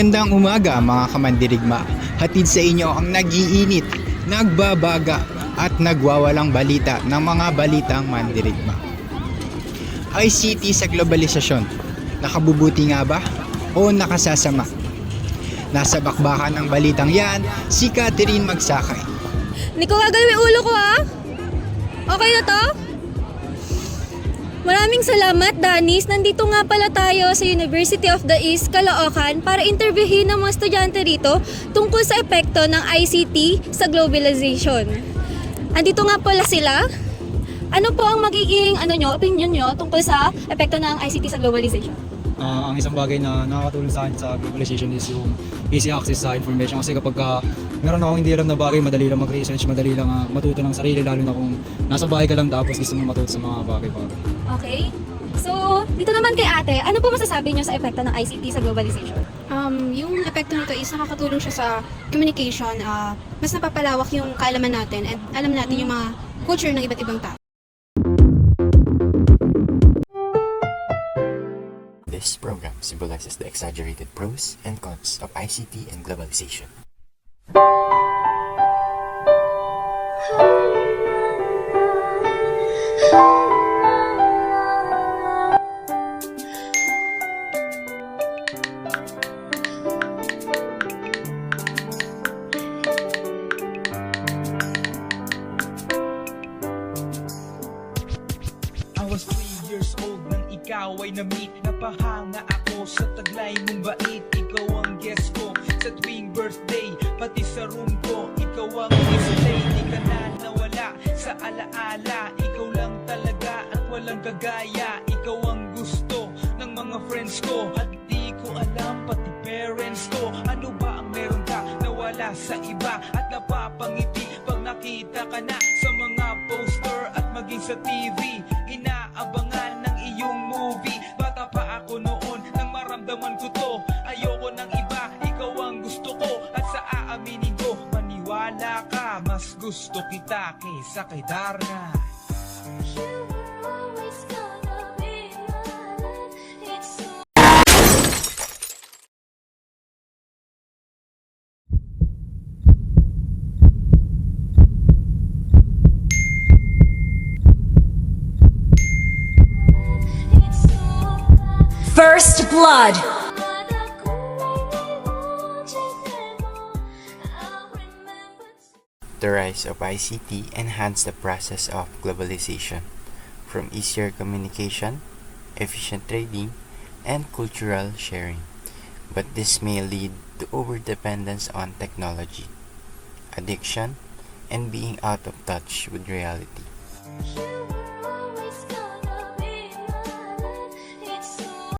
Magandang umaga mga kamandirigma. Hatid sa inyo ang nag-iinit, nagbabaga at nagwawalang balita ng mga balitang mandirigma. ICT sa globalisasyon, nakabubuti nga ba o nakasasama? Nasa bakbakan ng balitang yan, si Catherine Magsakay. Nico, gagalawin ulo ko ha? Okay na to? Maraming salamat, Danis. Nandito nga pala tayo sa University of the East, Caloocan para interviewin ng mga estudyante rito tungkol sa epekto ng ICT sa globalization. Andito nga pala sila. Ano po ang magiging opinion nyo tungkol sa epekto ng ICT sa globalization? Ang isang bagay na nakakatulong sa akin sa globalization is yung easy access sa information. Kasi kapag meron akong hindi alam na bagay, madali lang mag-research, madali lang matuto ng sarili, lalo na kung nasa bahay ka lang tapos gusto mo matuto sa mga bagay-bagay. Okay. So, dito naman kay ate, ano po masasabi niyo sa epekto ng ICT sa globalization? Yung epekto nito is nakakatulong siya sa communication. Mas napapalawak yung kaalaman natin at alam natin yung mga culture ng iba't ibang tao. This program symbolizes the exaggerated pros and cons of ICT and globalization. I was 3 years old nang ikaw ay na-meet. Napahanga ako sa taglay mong bait. Ikaw ang guest ko sa tuwing birthday. Pati sa room ko, ikaw ang display. Di ka na nawala sa alaala. Ikaw lang talaga at walang kagaya. Ikaw ang gusto ng mga friends ko. At di ko alam pati parents ko. Ano ba ang meron ka na wala sa iba? At napapangiti pag nakita ka na sa mga poster at maging sa TV. Inaabangan ng iyong movie. Bata pa ako noon nang maramdaman ko to. Ayoko ng iba, ikaw ang gusto ko. At sa aaminin ko, maniwala ka, mas gusto kita kaysa kay Darna. First Blood. The rise of ICT enhanced the process of globalization, from easier communication, efficient trading, and cultural sharing. But this may lead to overdependence on technology, addiction, and being out of touch with reality.